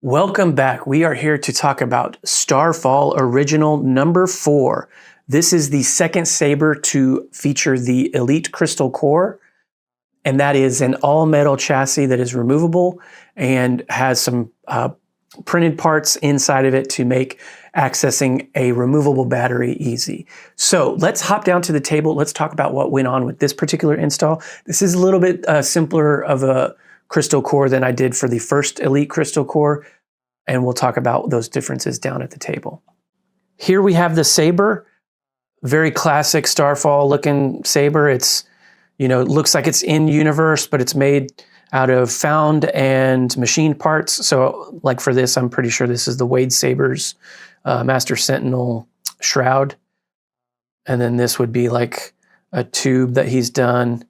Welcome back. We are here to talk about Starfall Original number 4. This is the second saber to feature the Elite Crystal Core, and that is an all-metal chassis that is removable and has some printed parts inside of it to make accessing a removable battery easy. So let's hop down to the table. Let's talk about what went on with this particular install. This is a little bit simpler of a crystal core than I did for the first Elite Crystal Core, and we'll talk about those differences down at the table. Here we have the saber, very classic Starfall looking saber. It's, it looks like it's in universe, but it's made out of found and machined parts. So like for this, I'm pretty sure this is the Wade Sabers Master Sentinel shroud. And then this would be like a tube that he's done.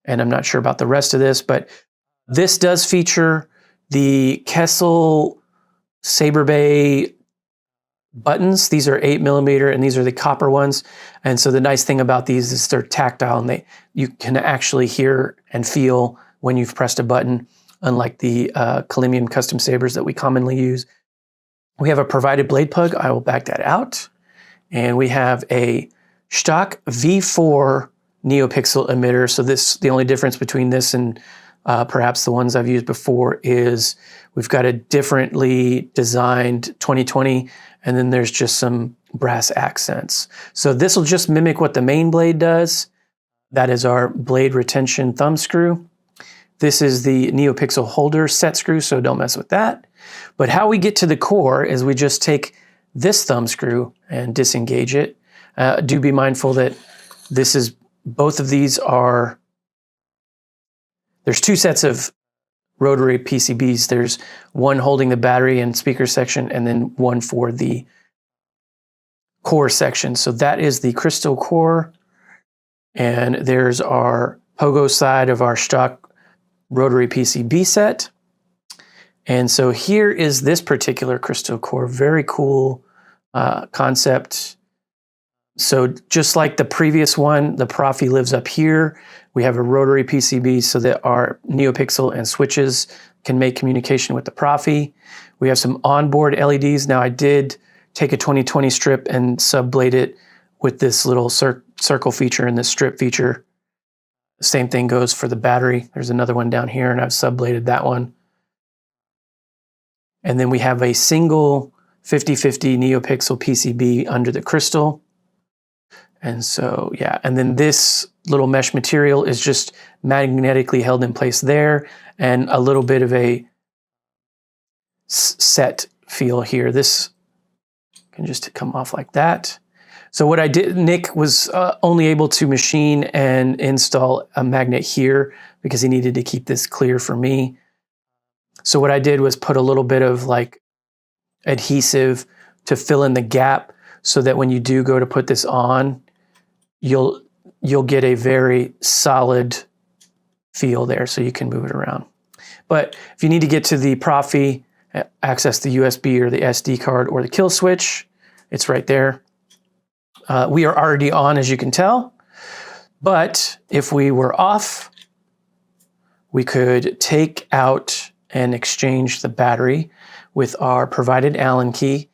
And I'm not sure about the rest of this, but this does feature the Kessel Saberbay buttons. These are 8mm and these are the copper ones. And so the nice thing about these is they're tactile and you can actually hear and feel when you've pressed a button, unlike the Shtok Custom Sabers that we commonly use. We have a provided blade plug. I will back that out. And we have a Shtok V4 neopixel emitter. So the only difference between this and perhaps the ones I've used before is we've got a differently designed 2020, and then there's just some brass accents. So this will just mimic what the main blade does. That is our blade retention thumb screw. This is the neopixel holder set screw, so don't mess with that. But how we get to the core is we just take this thumb screw and disengage it. Do be mindful that both of these there's two sets of rotary PCBs. There's one holding the battery and speaker section, and then one for the core section. So that is the crystal core. And there's our pogo side of our Shtok rotary PCB set. And so here is this particular crystal core. Very cool concept. So just like the previous one, the Proffie lives up here. We have a rotary PCB so that our neopixel and switches can make communication with the Proffie. We have some onboard LEDs. Now I did take a 2020 strip and subblade it with this little circle feature and this strip feature. The same thing goes for the battery. There's another one down here and I've subbladed that one. And then we have a single 50/50 neopixel PCB under the crystal. And so, yeah, and then this little mesh material is just magnetically held in place there, and a little bit of a set feel here. This can just come off like that. So what I did, Nick was only able to machine and install a magnet here because he needed to keep this clear for me. So what I did was put a little bit of like adhesive to fill in the gap so that when you do go to put this on, you'll get a very solid feel there so you can move it around. But if you need to get to the Proffie, access the USB or the SD card or the kill switch, it's right there. We are already on, as you can tell, but if we were off, we could take out and exchange the battery with our provided Allen key,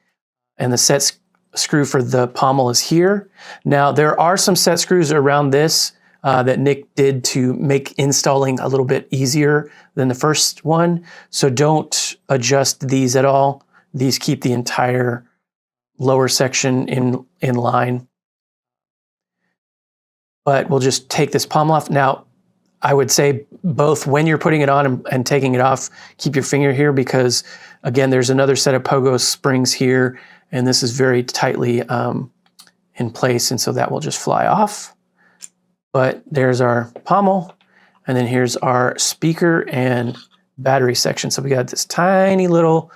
and the set screw for the pommel is here. Now there are some set screws around this that Nick did to make installing a little bit easier than the first one. So don't adjust these at all. These keep the entire lower section in line. But we'll just take this pommel off. Now I would say both when you're putting it on and taking it off, keep your finger here because again, there's another set of pogo springs here, and this is very tightly in place, and so that will just fly off. But there's our pommel, and then here's our speaker and battery section. So we got this tiny little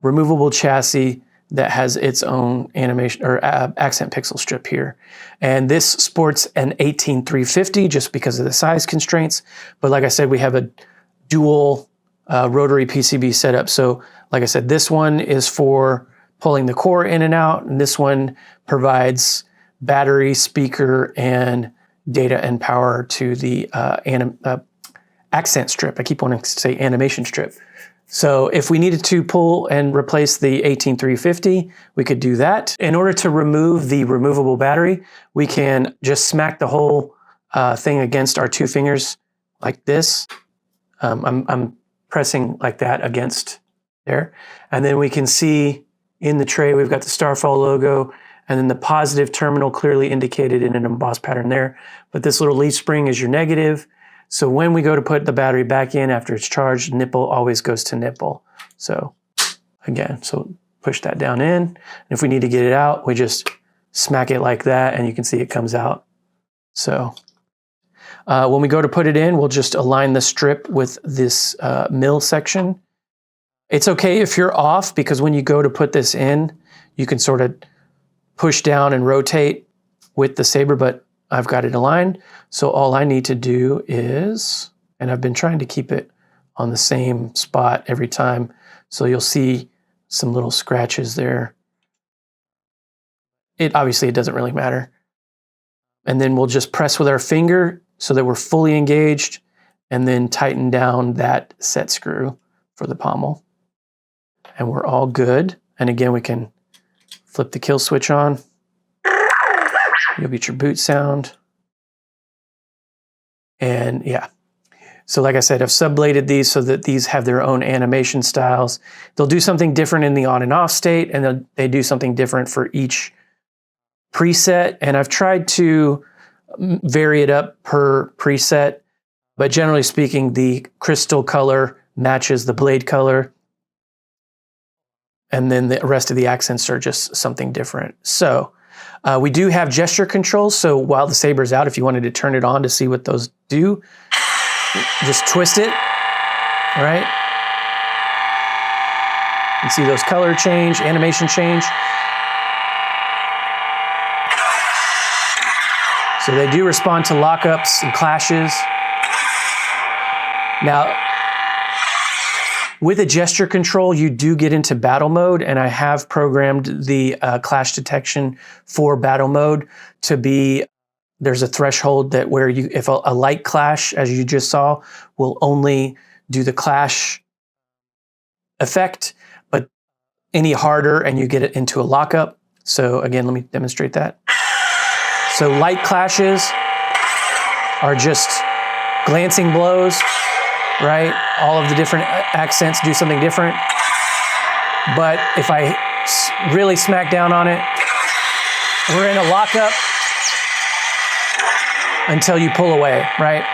removable chassis that has its own animation or accent pixel strip here. And this sports an 18350 just because of the size constraints. But like I said, we have a dual rotary PCB setup. So like I said, this one is for pulling the core in and out, and this one provides battery, speaker, and data and power to the accent strip. I keep wanting to say animation strip. So if we needed to pull and replace the 18350, we could do that. In order to remove the removable battery, we can just smack the whole thing against our two fingers like this. I'm pressing like that against there. And then we can see in the tray, we've got the Starfall logo and then the positive terminal clearly indicated in an embossed pattern there. But this little leaf spring is your negative. So when we go to put the battery back in after it's charged, nipple always goes to nipple. So again, so push that down in. And if we need to get it out, we just smack it like that and you can see it comes out. So when we go to put it in, we'll just align the strip with this mill section. It's okay if you're off because when you go to put this in, you can sort of push down and rotate with the saber, but I've got it aligned. So all I need to do is, and I've been trying to keep it on the same spot every time. So you'll see some little scratches there. Obviously it doesn't really matter. And then we'll just press with our finger so that we're fully engaged and then tighten down that set screw for the pommel. And we're all good. And again, we can flip the kill switch on. You'll get your boot sound. And yeah, so like I said, I've subbladed these so that these have their own animation styles. They'll do something different in the on and off state, and they do something different for each preset. And I've tried to vary it up per preset, but generally speaking, the crystal color matches the blade color. And then the rest of the accents are just something different. So we do have gesture controls. So while the saber's out, if you wanted to turn it on to see what those do, just twist it, right? You can see those color change, animation change. So they do respond to lockups and clashes. Now, with a gesture control, you do get into battle mode, and I have programmed the clash detection for battle mode to be, there's a threshold that where you, if a light clash, as you just saw, will only do the clash effect, but any harder and you get it into a lockup. So again, let me demonstrate that. So light clashes are just glancing blows, right? All of the different accents do something different. But if I really smack down on it, we're in a lockup until you pull away, right?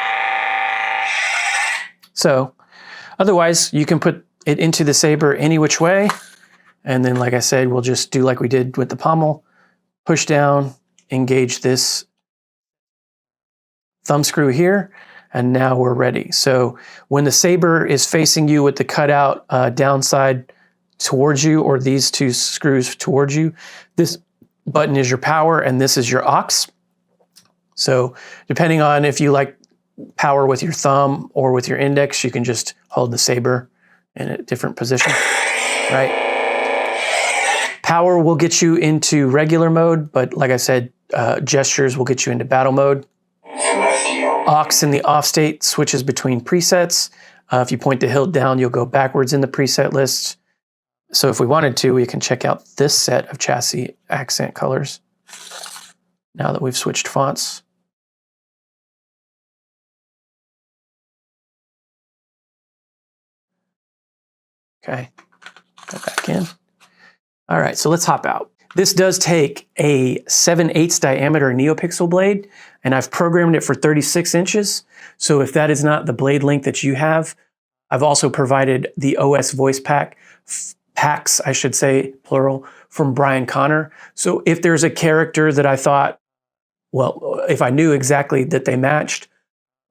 So otherwise, you can put it into the saber any which way. And then, like I said, we'll just do like we did with the pommel, push down, engage this thumb screw here, and now we're ready. So when the saber is facing you with the cutout downside towards you, or these two screws towards you, this button is your power and this is your aux. So depending on if you like power with your thumb or with your index, you can just hold the saber in a different position, right? Power will get you into regular mode, but like I said, gestures will get you into battle mode. Aux in the off state switches between presets. If you point the hilt down, you'll go backwards in the preset list. So if we wanted to, we can check out this set of chassis accent colors now that we've switched fonts. Okay, go back in. All right, so let's hop out. This does take a 7/8 diameter neopixel blade, and I've programmed it for 36 inches. So if that is not the blade length that you have, I've also provided the OS voice packs, I should say, plural, from Brian Connor. So if there's a character that I thought, well, if I knew exactly that they matched,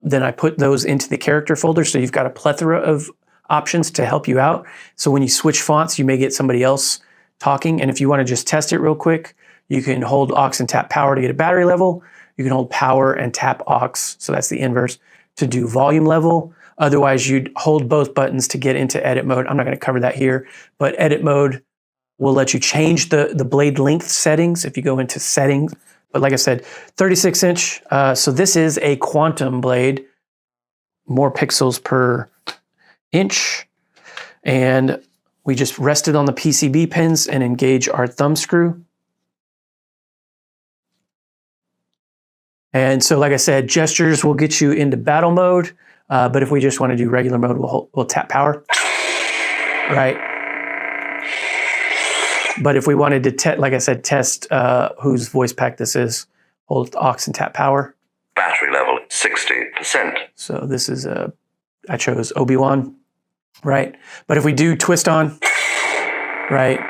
then I put those into the character folder. So you've got a plethora of options to help you out. So when you switch fonts, you may get somebody else talking. And if you want to just test it real quick, you can hold aux and tap power to get a battery level. You can hold power and tap aux, so that's the inverse, to do volume level. Otherwise, you'd hold both buttons to get into edit mode. I'm not going to cover that here, but edit mode will let you change the blade length settings if you go into settings. But like I said, 36 inch. So this is a quantum blade, more pixels per inch. And we just rest it on the PCB pins and engage our thumb screw. And so, like I said, gestures will get you into battle mode, but if we just want to do regular mode, we'll tap power, right? But if we wanted to, like I said, test whose voice pack this is, hold aux and tap power. Battery level 60%. So this is I chose Obi-Wan, right? But if we do twist on, right,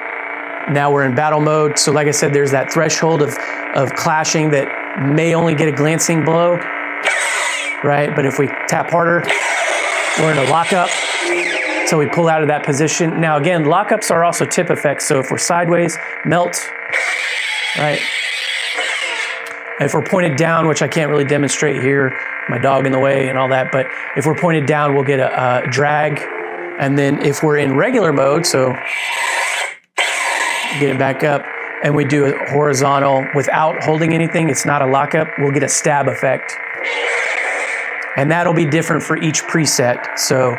now we're in battle mode. So like I said, there's that threshold of clashing that may only get a glancing blow, right? But if we tap harder, we're in a lockup. So we pull out of that position. Now again, lockups are also tip effects. So if we're sideways, melt, right? And if we're pointed down, which I can't really demonstrate here, my dog in the way and all that, but if we're pointed down, we'll get a drag. And then if we're in regular mode, so get it back up, and we do a horizontal without holding anything, it's not a lockup, we'll get a stab effect. And that'll be different for each preset. So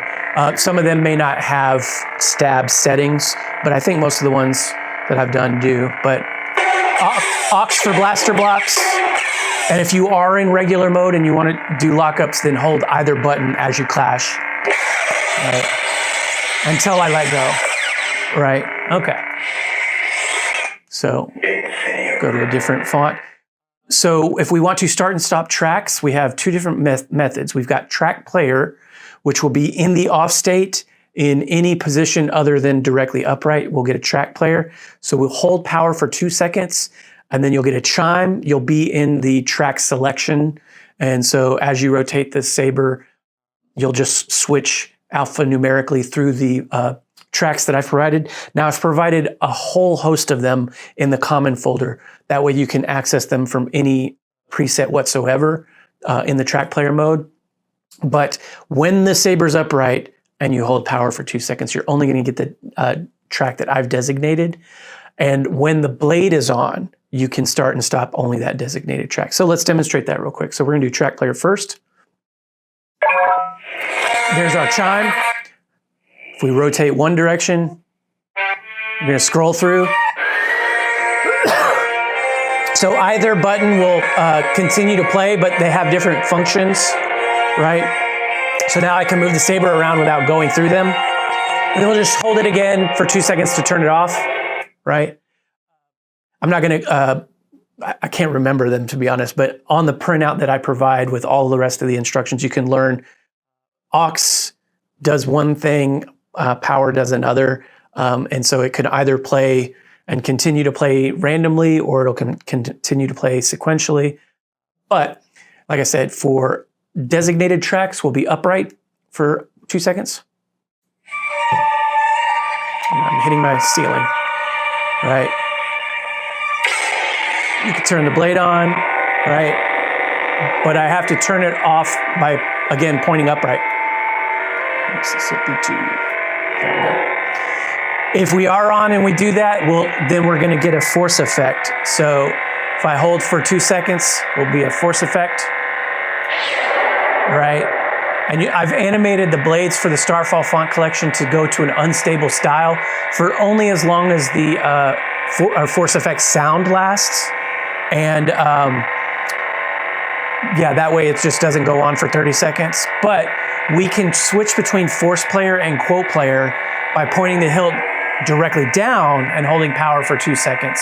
some of them may not have stab settings, but I think most of the ones that I've done do. But aux for blaster blocks. And if you are in regular mode and you want to do lockups, then hold either button as you clash. Right. Until I let go. Right, okay. So go to a different font. So if we want to start and stop tracks, we have two different methods. We've got track player, which will be in the off state in any position other than directly upright. We'll get a track player. So we'll hold power for 2 seconds, and then you'll get a chime. You'll be in the track selection. And so as you rotate the saber, you'll just switch alphanumerically through the tracks that I've provided. Now I've provided a whole host of them in the common folder. That way you can access them from any preset whatsoever in the track player mode. But when the saber's upright and you hold power for 2 seconds, you're only going to get the track that I've designated. And when the blade is on, you can start and stop only that designated track. So let's demonstrate that real quick. So we're going to do track player first. There's our chime. If we rotate one direction, we're going to scroll through. So either button will continue to play, but they have different functions, right? So now I can move the saber around without going through them. And then we'll just hold it again for 2 seconds to turn it off, right? I'm not going to, I can't remember them to be honest, but on the printout that I provide with all the rest of the instructions, you can learn aux does one thing, power does another. And so it could either play and continue to play randomly, or it'll continue to play sequentially. But like I said, for designated tracks, we'll be upright for 2 seconds. And I'm hitting my ceiling, right? You can turn the blade on, right? But I have to turn it off by, again, pointing upright. Mississippi 2. There we go. If we are on and we do that, then we're going to get a force effect. So if I hold for 2 seconds, will be a force effect, right? And I've animated the blades for the Starfall font collection to go to an unstable style for only as long as the force effect sound lasts. And yeah, that way it just doesn't go on for 30 seconds. But we can switch between force player and quote player by pointing the hilt directly down and holding power for 2 seconds.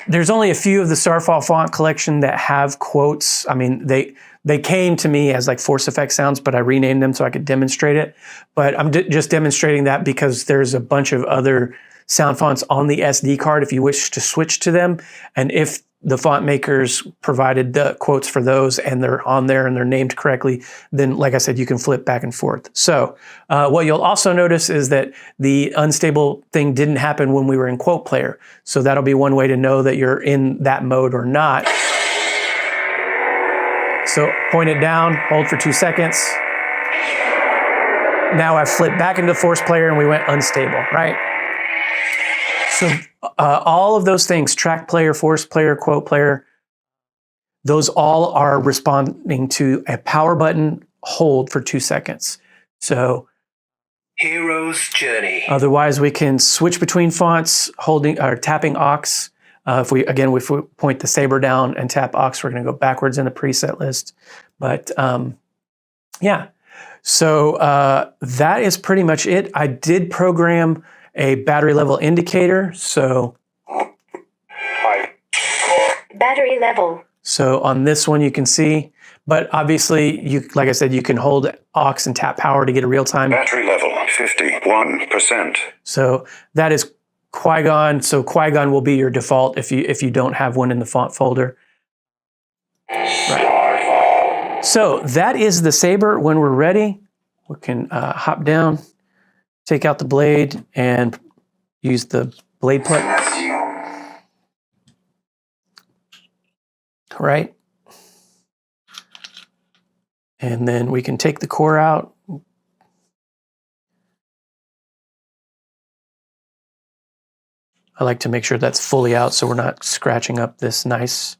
There's only a few of the Starfall font collection that have quotes. I mean, they came to me as like force effect sounds, but I renamed them so I could demonstrate it. But I'm just demonstrating that because there's a bunch of other sound fonts on the SD card if you wish to switch to them. And if the font makers provided the quotes for those and they're on there and they're named correctly, then like I said, you can flip back and forth. So what you'll also notice is that the unstable thing didn't happen when we were in quote player. So that'll be one way to know that you're in that mode or not. So point it down, hold for 2 seconds. Now I've flipped back into force player and we went unstable, right? So all of those things, track player, force player, quote player, those all are responding to a power button hold for 2 seconds. So Hero's Journey. Otherwise, we can switch between fonts, holding or tapping aux. If we point the saber down and tap aux, we're going to go backwards in the preset list. But yeah, so that is pretty much it. I did program a battery level indicator. So battery level. So on this one, you can see, but obviously, like I said, you can hold aux and tap power to get a real time. Battery level 51%. So that is Qui-Gon. So Qui-Gon will be your default if you don't have one in the font folder. Right. So that is the saber. When we're ready, we can hop down, take out the blade, and use the blade plug. Right. And then we can take the core out. I like to make sure that's fully out so we're not scratching up this nice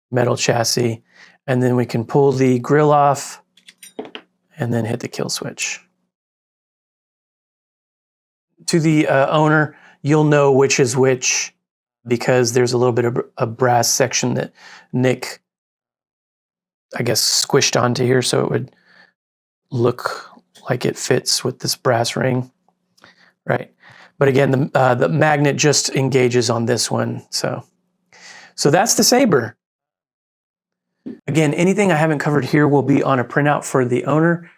metal chassis. And then we can pull the grill off and then hit the kill switch. To the owner, you'll know which is which because there's a little bit of a brass section that Nick, I guess, squished onto here so it would look like it fits with this brass ring, right? But again, the magnet just engages on this one. So that's the saber. Again, anything I haven't covered here will be on a printout for the owner.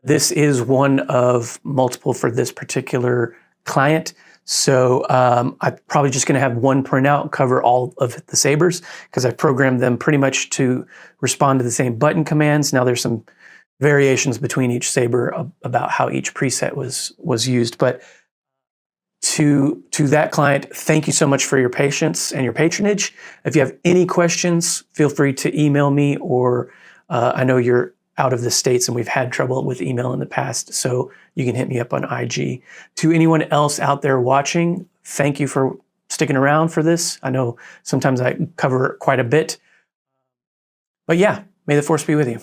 This is one of multiple for this particular client. So I'm probably just going to have one printout cover all of the sabers because I programmed them pretty much to respond to the same button commands. Now there's some variations between each saber about how each preset was used. But to that client, thank you so much for your patience and your patronage. If you have any questions, feel free to email me, or I know you're out of the States and we've had trouble with email in the past, so you can hit me up on IG. To anyone else out there watching, thank you for sticking around for this. I know sometimes I cover quite a bit, but yeah, may the force be with you.